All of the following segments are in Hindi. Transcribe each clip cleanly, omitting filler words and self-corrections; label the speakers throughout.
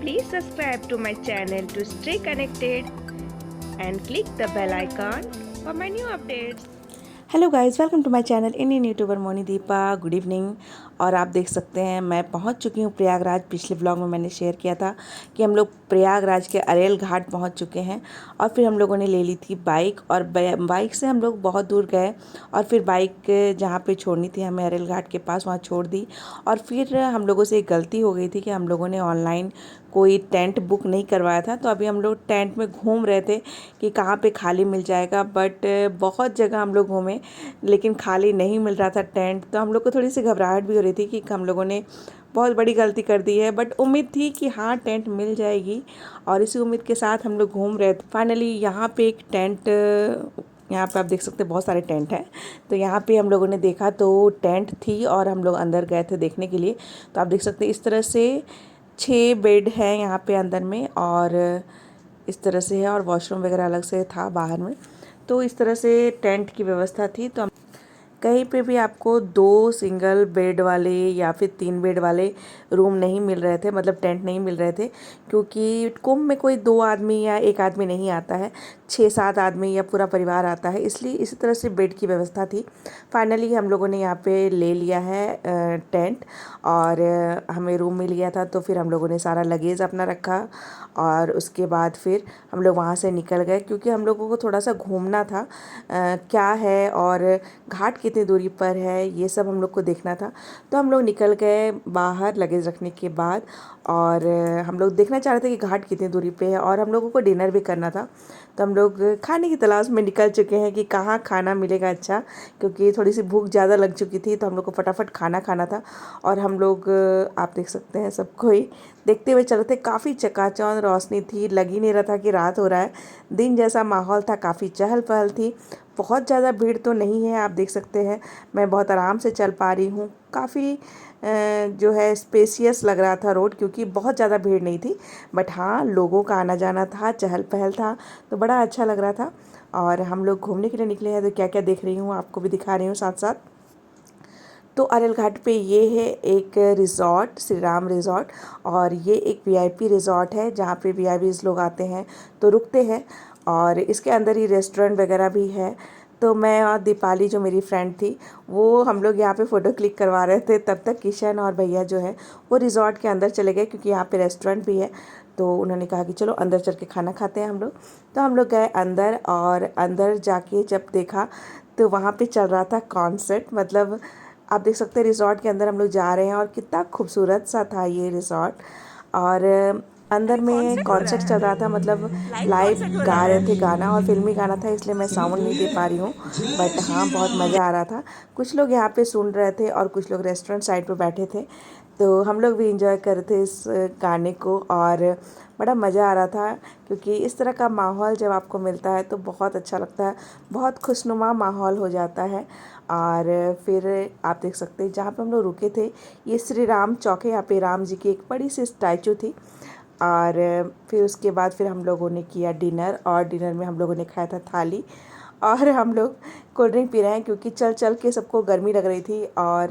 Speaker 1: Please subscribe to my channel to stay connected and click the bell icon for my new updates.
Speaker 2: Hello guys, welcome to my channel Indian YouTuber Moni Deepa. Good evening. और आप देख सकते हैं मैं पहुंच चुकी हूं प्रयागराज। पिछले व्लॉग में मैंने शेयर किया था कि हम लोग प्रयागराज के अरेल घाट पहुंच चुके हैं। और फिर हम लोगों ने ले ली थी बाइक, और बाइक से हम लोग बहुत दूर गए। और फिर बाइक जहां पे छोड़नी थी हमें अरेल घाट के पास, वहां छोड़ दी। और फिर हम लोगों से एक गलती हो गई थी कि हम लोगों ने ऑनलाइन कोई टेंट बुक नहीं करवाया था। तो अभी हम लोग टेंट में घूम रहे थे कि कहाँ पे खाली मिल जाएगा, बट बहुत जगह हम लोग घूमे लेकिन खाली नहीं मिल रहा था टेंट। तो हम लोग को थोड़ी सी घबराहट भी हो रही थी कि हम लोगों ने बहुत बड़ी गलती कर दी है, बट उम्मीद थी कि हाँ टेंट मिल जाएगी। और इसी उम्मीद के साथ हम लोग घूम रहे थे। फाइनली यहाँ पे एक टेंट, यहाँ पे आप देख सकते हैं बहुत सारे टेंट हैं। तो यहाँ पे हम लोगों ने देखा तो टेंट थी और हम लोग अंदर गए थे देखने के लिए। तो आप देख सकते हैं इस तरह से 6 बेड है यहाँ पे अंदर में, और इस तरह से है, और वॉशरूम वगैरह अलग से था बाहर में। तो इस तरह से टेंट की व्यवस्था थी। तो कहीं पे भी आपको 2 सिंगल बेड वाले या फिर 3 बेड वाले रूम नहीं मिल रहे थे, मतलब टेंट नहीं मिल रहे थे, क्योंकि कुंभ में कोई 2 आदमी या 1 आदमी नहीं आता है, 6-7 आदमी या पूरा परिवार आता है, इसलिए इसी तरह से बेड की व्यवस्था थी। फाइनली हम लोगों ने यहाँ पे ले लिया है टेंट, और हमें रूम मिल गया था। तो फिर हम लोगों ने सारा लगेज अपना रखा, और उसके बाद फिर हम लोग वहाँ से निकल गए, क्योंकि हम लोगों को थोड़ा सा घूमना था क्या है और घाट कितनी दूरी पर है, ये सब हम लोग को देखना था। तो हम लोग निकल गए बाहर लगेज रखने के बाद, और हम लोग देखना चाह रहे थे कि घाट कितनी दूरी पे है, और हम लोगों को डिनर भी करना था। तो हम लोग खाने की तलाश में निकल चुके हैं कि कहाँ खाना मिलेगा अच्छा, क्योंकि थोड़ी सी भूख ज़्यादा लग चुकी थी। तो हम लोग को फटाफट खाना खाना था। और हम लोग आप देख सकते हैं सब कोई देखते हुए चल रहे थे। काफ़ी चकाचौंध रोशनी थी, लग ही नहीं रहा था कि रात हो रहा है, दिन जैसा माहौल था। काफ़ी चहल पहल थी, बहुत ज़्यादा भीड़ तो नहीं है। आप देख सकते हैं मैं बहुत आराम से चल पा रही हूँ। काफ़ी जो है स्पेसियस लग रहा था रोड, क्योंकि बहुत ज़्यादा भीड़ नहीं थी, बट हाँ लोगों का आना जाना था, चहल पहल था, तो बड़ा अच्छा लग रहा था। और हम लोग घूमने के लिए निकले हैं, तो क्या क्या देख रही हूँ आपको भी दिखा रही हूँ साथ साथ। तो अरेल घाट पे ये है एक रिज़ॉर्ट, श्री राम रिज़ॉर्ट, और ये एक वीआईपी रिज़ॉर्ट है जहाँ पे वीआईपीज़ लोग आते हैं तो रुकते हैं। और इसके अंदर ही रेस्टोरेंट वगैरह भी है। तो मैं और दीपाली जो मेरी फ्रेंड थी, वो हम लोग यहाँ पे फ़ोटो क्लिक करवा रहे थे। तब तक किशन और भैया जो है वो रिज़ॉर्ट के अंदर चले गए, क्योंकि यहाँ पे रेस्टोरेंट भी है। तो उन्होंने कहा कि चलो अंदर चल के खाना खाते हैं हम लोग। तो हम लोग गए अंदर, और अंदर जाके जब देखा तो वहाँ पे चल रहा था कॉन्सर्ट। मतलब आप देख सकते हैं रिज़ॉर्ट के अंदर हम लोग जा रहे हैं, और कितना खूबसूरत सा था ये रिज़ॉर्ट। और अंदर में कॉन्सर्ट चल रहा था, मतलब लाइव गा रहे थे गाना, और फिल्मी गाना था, इसलिए मैं साउंड नहीं दे पा रही हूँ। बट हाँ बहुत मज़ा आ रहा था। कुछ लोग यहाँ पे सुन रहे थे और कुछ लोग रेस्टोरेंट साइड पे बैठे थे। तो हम लोग भी इंजॉय कर रहे थे इस गाने को, और बड़ा मज़ा आ रहा था, क्योंकि इस तरह का माहौल जब आपको मिलता है तो बहुत अच्छा लगता है, बहुत खुशनुमा माहौल हो जाता है। और फिर आप देख सकते हैं जहाँ पे हम लोग रुके थे, ये श्री राम चौक है। यहाँ पे राम जी की एक बड़ी सी स्टैचू थी। और फिर उसके बाद फिर हम लोगों ने किया डिनर, और डिनर में हम लोगों ने खाया था थाली। और हम लोग कोल्ड ड्रिंक पी रहे हैं, क्योंकि चल चल के सबको गर्मी लग रही थी, और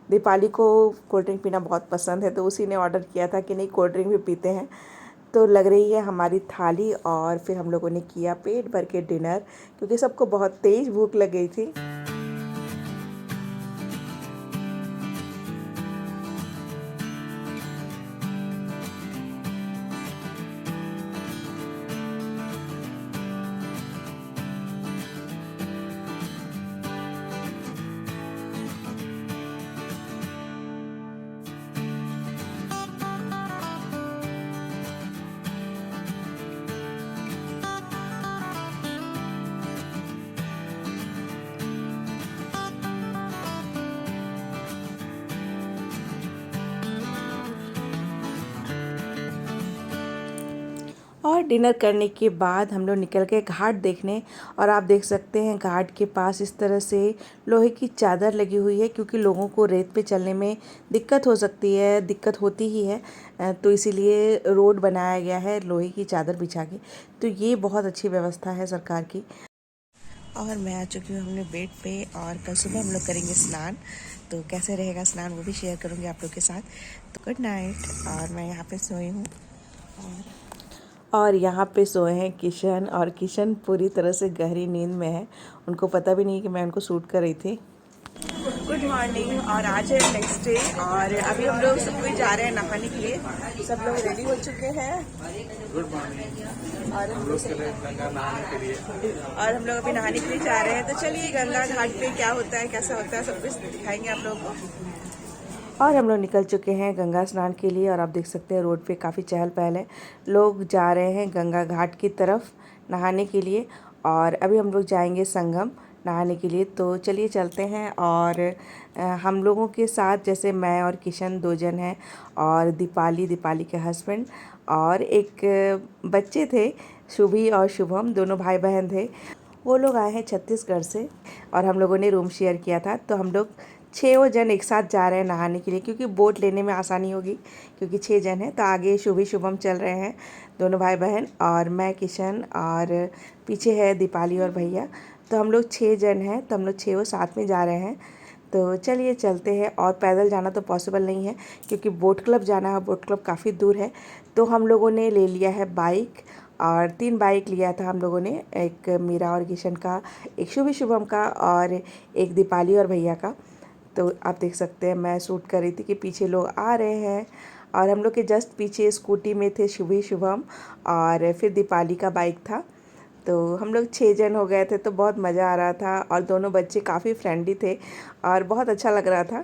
Speaker 2: दीपाली को कोल्ड ड्रिंक पीना बहुत पसंद है, तो उसी ने ऑर्डर किया था कि नहीं कोल्ड ड्रिंक भी पीते हैं। तो लग रही है हमारी थाली, और फिर हम लोगों ने किया पेट भर के डिनर, क्योंकि सबको बहुत तेज़ भूख लग गई थी। और डिनर करने के बाद हम लोग निकल गए घाट देखने। और आप देख सकते हैं घाट के पास इस तरह से लोहे की चादर लगी हुई है, क्योंकि लोगों को रेत पे चलने में दिक्कत हो सकती है, दिक्कत होती ही है। तो इसीलिए रोड बनाया गया है लोहे की चादर बिछा के। तो ये बहुत अच्छी व्यवस्था है सरकार की। और मैं आ चुकी हूँ अपने बेड पे, और कल सुबह हम लोग करेंगे स्नान। तो कैसे रहेगा स्नान वो भी शेयर करूँगी आप लोग के साथ। तो गुड नाइट। और मैं यहाँ पे सोई हूँ। और यहाँ पे सोए हैं किशन, और किशन पूरी तरह से गहरी नींद में है। उनको पता भी नहीं कि मैं उनको शूट कर रही थी। गुड मॉर्निंग, और आज है नेक्स्ट डे, और अभी हम लोग सब कोई जा रहे हैं नहाने के लिए। सब लोग रेडी हो चुके हैं।
Speaker 3: Good morning.
Speaker 2: और
Speaker 3: हम लोग चले गंगा नहाने के लिए।
Speaker 2: और हम लोग अभी नहाने के लिए जा रहे हैं। तो चलिए गंगा घाट पे क्या होता है, कैसा होता है, सब कुछ दिखाएंगे आप लोगों को। और हम लोग निकल चुके हैं गंगा स्नान के लिए, और आप देख सकते हैं रोड पे काफ़ी चहल पहल है। लोग जा रहे हैं गंगा घाट की तरफ नहाने के लिए, और अभी हम लोग जाएंगे संगम नहाने के लिए। तो चलिए चलते हैं। और हम लोगों के साथ जैसे मैं और किशन 2 जन हैं, और दीपाली के हस्बैंड, और एक बच्चे थे, शुभी और शुभम, दोनों भाई बहन थे। वो लोग आए हैं छत्तीसगढ़ से, और हम लोगों ने रूम शेयर किया था। तो हम लोग 6 जन एक साथ जा रहे हैं नहाने के लिए, क्योंकि बोट लेने में आसानी होगी, क्योंकि 6 जन हैं। तो आगे शुभम चल रहे हैं, दोनों भाई बहन, और मैं किशन, और पीछे है दीपाली और भैया। तो हम लोग 6 जन हैं, तो हम लोग 6 साथ में जा रहे हैं। तो चलिए चलते हैं। और पैदल जाना तो पॉसिबल नहीं है, क्योंकि बोट क्लब जाना है, बोट क्लब काफ़ी दूर है। तो हम लोगों ने ले लिया है बाइक, और 3 बाइक लिया था हम लोगों ने, एक मेरा और किशन का, एक शुभम का, और एक दीपाली और भैया का। तो आप देख सकते हैं मैं शूट कर रही थी कि पीछे लोग आ रहे हैं, और हम लोग के जस्ट पीछे स्कूटी में थे शुभम, और फिर दीपाली का बाइक था। तो हम लोग 6 जन हो गए थे। तो बहुत मज़ा आ रहा था, और दोनों बच्चे काफ़ी फ्रेंडली थे, और बहुत अच्छा लग रहा था।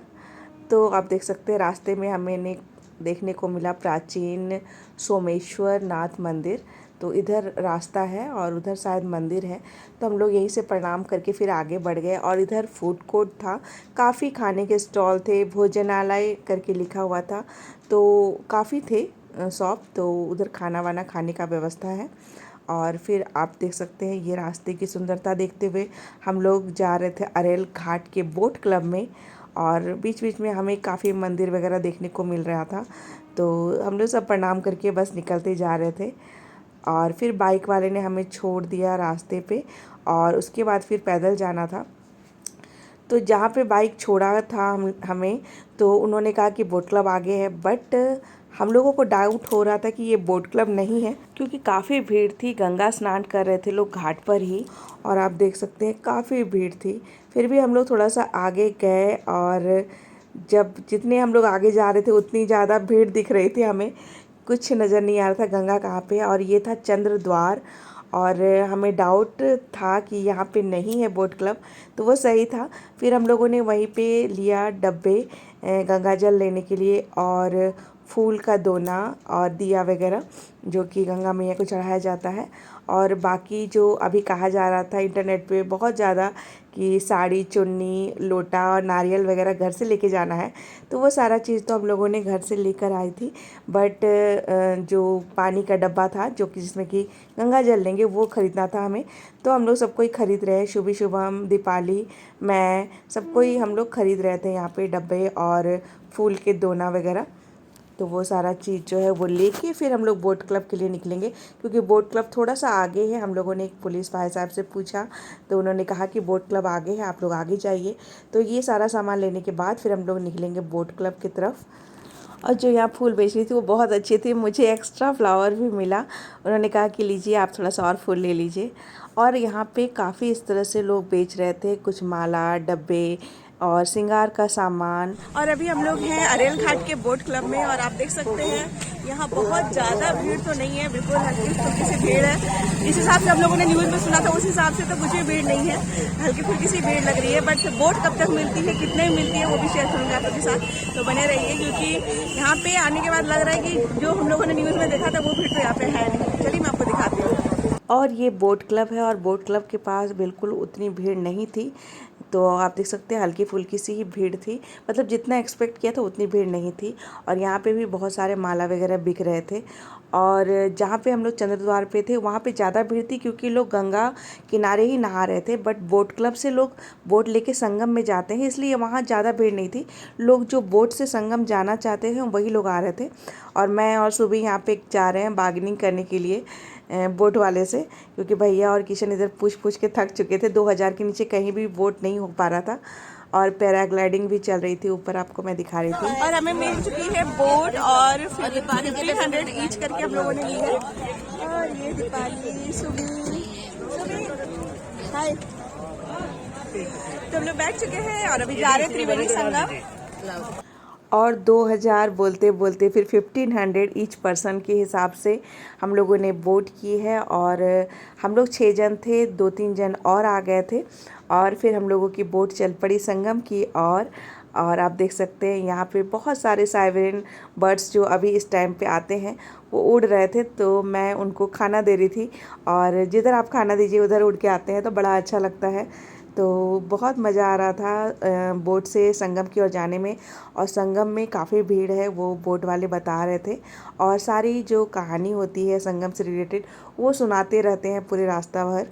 Speaker 2: तो आप देख सकते हैं रास्ते में हमें देखने को मिला प्राचीन सोमेश्वर नाथ मंदिर। तो इधर रास्ता है और उधर शायद मंदिर है। तो हम लोग यहीं से प्रणाम करके फिर आगे बढ़ गए, और इधर फूड कोर्ट था, काफ़ी खाने के स्टॉल थे, भोजनालय करके लिखा हुआ था। तो काफ़ी थे शॉप, तो उधर खाना वाना खाने का व्यवस्था है। और फिर आप देख सकते हैं ये रास्ते की सुंदरता देखते हुए हम लोग जा रहे थे अरेल घाट के बोट क्लब में, और बीच बीच में हमें काफ़ी मंदिर वगैरह देखने को मिल रहा था। तो हम लोग सब प्रणाम करके बस निकलते जा रहे थे, और फिर बाइक वाले ने हमें छोड़ दिया रास्ते पे, और उसके बाद फिर पैदल जाना था। तो जहाँ पे बाइक छोड़ा था हमें, तो उन्होंने कहा कि बोट क्लब आगे है, बट हम लोगों को डाउट हो रहा था कि ये बोट क्लब नहीं है, क्योंकि काफ़ी भीड़ थी। गंगा स्नान कर रहे थे लोग घाट पर ही, और आप देख सकते हैं काफ़ी भीड़ थी। फिर भी हम लोग थोड़ा सा आगे गए, और जब जितने हम लोग आगे जा रहे थे उतनी ज़्यादा भीड़ दिख रही थी हमें, कुछ नज़र नहीं आ रहा था गंगा कहाँ पे है। और ये था चंद्र द्वार, और हमें डाउट था कि यहाँ पे नहीं है बोट क्लब, तो वो सही था। फिर हम लोगों ने वहीं पे लिया डब्बे गंगा जल लेने के लिए, और फूल का दोना और दिया वगैरह, जो कि गंगा मैया को चढ़ाया जाता है। और बाकी जो अभी कहा जा रहा था इंटरनेट पे बहुत ज़्यादा कि साड़ी, चुन्नी, लोटा और नारियल वगैरह घर से लेके जाना है, तो वो सारा चीज़ तो हम लोगों ने घर से लेकर आई थी। बट जो पानी का डब्बा था, जो कि जिसमें कि गंगा जल लेंगे, वो ख़रीदना था हमें। तो हम लोग सब कोई ख़रीद रहे हैं, शुभम, दीपाली, मैं, सब कोई हम लोग ख़रीद रहे थे यहाँ पे डब्बे और फूल के दोना वगैरह। तो वो सारा चीज़ जो है वो लेके फिर हम लोग बोट क्लब के लिए निकलेंगे, क्योंकि बोट क्लब थोड़ा सा आगे है। हम लोगों ने एक पुलिस भाई साहब से पूछा, तो उन्होंने कहा कि बोट क्लब आगे है, आप लोग आगे जाइए। तो ये सारा सामान लेने के बाद फिर हम लोग निकलेंगे बोट क्लब की तरफ। और जो यहाँ फूल बेच रही थी वो बहुत अच्छे थे, मुझे एक्स्ट्रा फ्लावर भी मिला। उन्होंने कहा कि लीजिए, आप थोड़ा सा और फूल ले लीजिए। और यहाँ पे काफ़ी इस तरह से लोग बेच रहे थे, कुछ माला, डब्बे और श्रृंगार का सामान। और अभी हम लोग हैं अरेल घाट के बोट क्लब में, और आप देख सकते हैं यहाँ बहुत ज़्यादा भीड़ तो नहीं है, बिल्कुल हल्की फुल्की सी भीड़ है। जिस हिसाब से हम लोगों ने न्यूज़ में सुना था उस हिसाब से तो कुछ भी भीड़ नहीं है, हल्की फुल्की सी भीड़ लग रही है। बट बोट कब तक मिलती है, कितने मिलती है, वो भी शेयर करूँगा आप लोगों के साथ, तो बने रहिए। क्योंकि यहाँ पे आने के बाद लग रहा है कि जो हम लोगों ने न्यूज़ में देखा था वो भीड़ तो यहाँ पे है नहीं। चलिए मैं आपको दिखाती हूँ। और ये बोट क्लब है, और बोट क्लब के पास बिल्कुल उतनी भीड़ नहीं थी। तो आप देख सकते हैं हल्की फुल्की सी ही भीड़ थी, मतलब जितना एक्सपेक्ट किया था उतनी भीड़ नहीं थी। और यहाँ पे भी बहुत सारे माला वगैरह बिक रहे थे। और जहाँ पे हम लोग चंद्रद्वार पे थे वहाँ पे ज़्यादा भीड़ थी, क्योंकि लोग गंगा किनारे ही नहा रहे थे। बट बोट क्लब से लोग बोट लेके संगम में जाते हैं, इसलिए वहाँ ज़्यादा भीड़ नहीं थी। लोग जो बोट से संगम जाना चाहते हैं वही लोग आ रहे थे। और मैं और सुबह यहाँ पे जा रहे हैं बार्गेनिंग करने के लिए बोट वाले से, क्योंकि भैया और किशन इधर पूछ के थक चुके थे। 2000 के नीचे कहीं भी बोट नहीं हो पा रहा था, और पैराग्लाइडिंग भी चल रही थी ऊपर, आपको मैं दिखा रही थी। और हमें मिल चुकी है बोट, और और ये 1500 ईच करके हम लोगों ने ली है। और ये दीपाली, सुमी, हाय। तो हम लोग बैठ चुके हैं और अभी जा रहे हैं त्रिवेणी संगम। और 2000 बोलते बोलते फिर 1500 ईच पर्सन के हिसाब से हम लोगों ने बोट की है। और हम लोग 6 जन थे, 2-3 जन और आ गए थे और फिर हम लोगों की बोट चल पड़ी संगम की। और आप देख सकते हैं यहाँ पे बहुत सारे साइबेरियन बर्ड्स जो अभी इस टाइम पे आते हैं वो उड़ रहे थे, तो मैं उनको खाना दे रही थी। और जिधर आप खाना दीजिए उधर उड़ के आते हैं तो बड़ा अच्छा लगता है। तो बहुत मज़ा आ रहा था बोट से संगम की ओर जाने में। और संगम में काफ़ी भीड़ है, वो बोट वाले बता रहे थे। और सारी जो कहानी होती है संगम से रिलेटेड वो सुनाते रहते हैं पूरे रास्ता भर।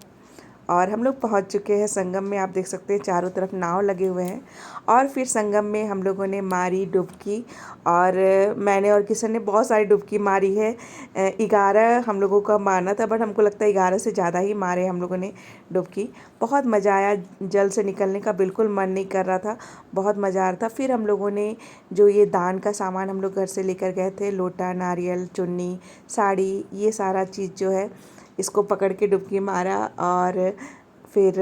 Speaker 2: और हम लोग पहुंच चुके हैं संगम में। आप देख सकते हैं चारों तरफ नाव लगे हुए हैं। और फिर संगम में हम लोगों ने मारी डुबकी। और मैंने और किशन ने बहुत सारी डुबकी मारी है। 11 हम लोगों का मारना था, बट हमको लगता है 11 से ज़्यादा ही मारे हम लोगों ने डुबकी। बहुत मज़ा आया, जल से निकलने का बिल्कुल मन नहीं कर रहा था, बहुत मज़ा आ रहा था। फिर हम लोगों ने जो ये दान का सामान हम लोग घर से लेकर गए थे, लोटा, नारियल, चुन्नी, साड़ी, ये सारा चीज़ जो है इसको पकड़ के डुबकी मारा। और फिर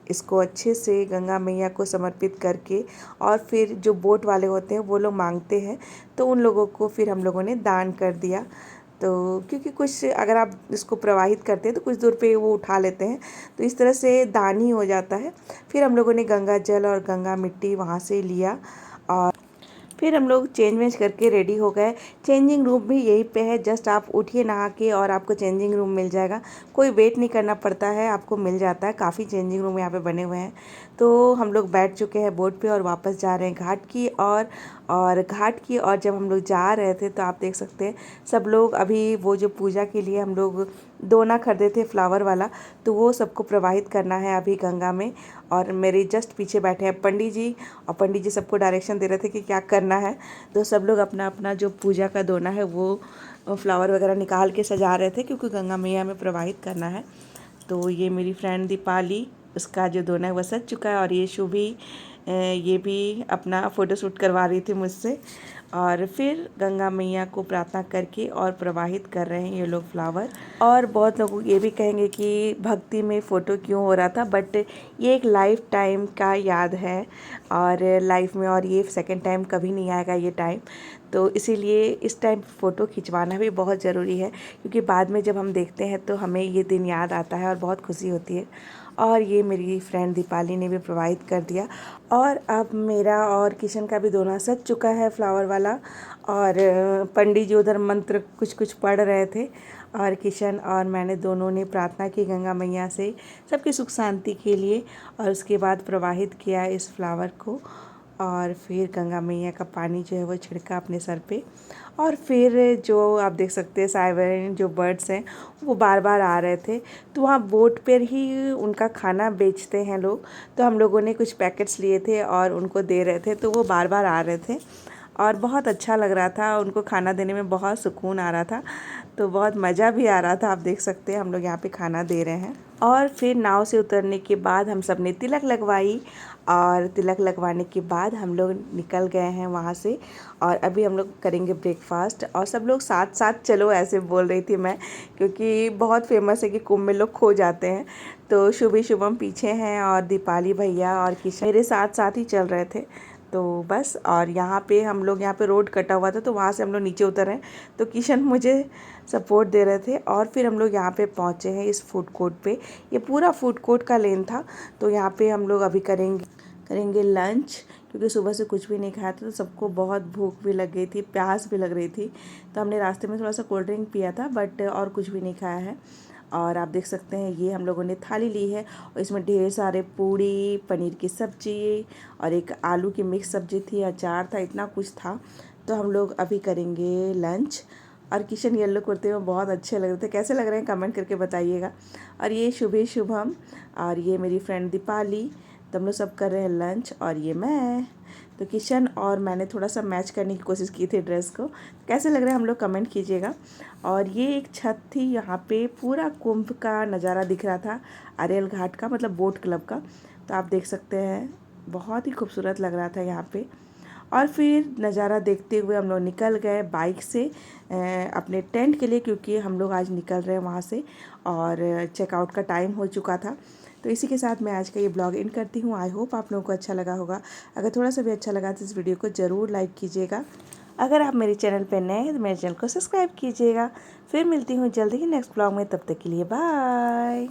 Speaker 2: इसको अच्छे से गंगा मैया को समर्पित करके और फिर जो बोट वाले होते हैं वो लोग मांगते हैं तो उन लोगों को फिर हम लोगों ने दान कर दिया। तो क्योंकि कुछ अगर आप इसको प्रवाहित करते हैं तो कुछ दूर पे वो उठा लेते हैं, तो इस तरह से दान ही हो जाता है। फिर हम लोगों ने गंगा जल और गंगा मिट्टी वहाँ से लिया। और फिर हम लोग चेंज वेंज करके रेडी हो गए। चेंजिंग रूम भी यहीं पे है, जस्ट आप उठिए नहा के और आपको चेंजिंग रूम मिल जाएगा। कोई वेट नहीं करना पड़ता है, आपको मिल जाता है। काफ़ी चेंजिंग रूम यहाँ पे बने हुए हैं। तो हम लोग बैठ चुके हैं बोट पे और वापस जा रहे हैं घाट की और घाट की। और जब हम लोग जा रहे थे तो आप देख सकते हैं सब लोग अभी वो जो पूजा के लिए हम लोग दोना खरीदे थे फ्लावर वाला, तो वो सबको प्रवाहित करना है अभी गंगा में। और मेरे जस्ट पीछे बैठे हैं पंडित जी, और पंडित जी सबको डायरेक्शन दे रहे थे कि क्या करना है। तो सब लोग अपना अपना जो पूजा का दोना है वो फ्लावर वगैरह निकाल के सजा रहे थे, क्योंकि गंगा मैया में प्रवाहित करना है। तो ये मेरी फ्रेंड दीपाली, उसका जो दोना है वो सज चुका है। और ये शुभी, ये भी अपना फ़ोटोशूट करवा रही थी मुझसे। और फिर गंगा मैया को प्रार्थना करके और प्रवाहित कर रहे हैं ये लोग फ्लावर। और बहुत लोग ये भी कहेंगे कि भक्ति में फ़ोटो क्यों हो रहा था, बट ये एक लाइफ टाइम का याद है और लाइफ में, और ये सेकंड टाइम कभी नहीं आएगा ये टाइम। तो इसीलिए इस टाइम फ़ोटो खिंचवाना भी बहुत ज़रूरी है, क्योंकि बाद में जब हम देखते हैं तो हमें ये दिन याद आता है और बहुत खुशी होती है। और ये मेरी फ्रेंड दीपाली ने भी प्रवाहित कर दिया। और अब मेरा और किशन का भी दोना सज चुका है फ्लावर वाला। और पंडित जी उधर मंत्र कुछ कुछ पढ़ रहे थे और किशन और मैंने दोनों ने प्रार्थना की गंगा मैया से सबकी सुख शांति के लिए। और उसके बाद प्रवाहित किया इस फ्लावर को। और फिर गंगा मैया का पानी जो है वो छिड़का अपने सर पे। और फिर जो आप देख सकते हैं साइबेरियन जो बर्ड्स हैं वो बार बार आ रहे थे, तो वहाँ बोट पर ही उनका खाना बेचते हैं लोग। तो हम लोगों ने कुछ पैकेट्स लिए थे और उनको दे रहे थे, तो वो बार बार आ रहे थे और बहुत अच्छा लग रहा था। उनको खाना देने में बहुत सुकून आ रहा था, तो बहुत मज़ा भी आ रहा था। आप देख सकते हैं हम लोग यहाँ पे खाना दे रहे हैं। और फिर नाव से उतरने के बाद हम सब ने तिलक लगवाई। और तिलक लगवाने के बाद हम लोग निकल गए हैं वहाँ से। और अभी हम लोग करेंगे ब्रेकफास्ट। और सब लोग साथ साथ चलो ऐसे बोल रही थी मैं, क्योंकि बहुत फेमस है कि कुंभ में लोग खो जाते हैं। तो शुभी शुभम पीछे हैं और दीपाली भैया और किशन मेरे साथ साथ ही चल रहे थे। तो बस, और यहाँ पे हम लोग, यहाँ पे रोड कटा हुआ था तो वहाँ से हम लोग नीचे उतर हैं, तो किशन मुझे सपोर्ट दे रहे थे। और फिर हम लोग यहाँ पे पहुँचे हैं इस फूड कोर्ट पे। ये पूरा फूड कोर्ट का लेन था। तो यहाँ पे हम लोग अभी करेंगे लंच, क्योंकि सुबह से कुछ भी नहीं खाया था तो सबको बहुत भूख भी लग गई थी, प्यास भी लग रही थी। तो हमने रास्ते में थोड़ा सा कोल्ड ड्रिंक पिया था, बट और कुछ भी नहीं खाया है। और आप देख सकते हैं ये हम लोगों ने थाली ली है और इसमें ढेर सारे पूड़ी, पनीर की सब्ज़ी और एक आलू की मिक्स सब्ज़ी थी, अचार था, इतना कुछ था। तो हम लोग अभी करेंगे लंच। और किशन येलो कुर्ते में बहुत अच्छे लग रहे थे, कैसे लग रहे हैं कमेंट करके बताइएगा। और ये शुभी शुभम और ये मेरी फ्रेंड दीपाली, तो हम लोग सब कर रहे हैं लंच। और ये मैं, तो किशन और मैंने थोड़ा सा मैच करने की कोशिश की थी ड्रेस को। कैसे लग रहे हैं हम लोग कमेंट कीजिएगा। और ये एक छत थी, यहाँ पे पूरा कुंभ का नज़ारा दिख रहा था, अरेल घाट का, मतलब बोट क्लब का। तो आप देख सकते हैं बहुत ही खूबसूरत लग रहा था यहाँ पे। और फिर नज़ारा देखते हुए हम लोग निकल गए बाइक से अपने टेंट के लिए, क्योंकि हम लोग आज निकल रहे हैं वहाँ से और चेकआउट का टाइम हो चुका था। तो इसी के साथ मैं आज का ये ब्लॉग एंड करती हूँ। आई होप आप लोगों को अच्छा लगा होगा। अगर थोड़ा सा भी अच्छा लगा तो इस वीडियो को ज़रूर लाइक कीजिएगा। अगर आप मेरे चैनल पर नए हैं तो मेरे चैनल को सब्सक्राइब कीजिएगा। फिर मिलती हूँ जल्दी ही नेक्स्ट ब्लॉग में, तब तक के लिए बाय।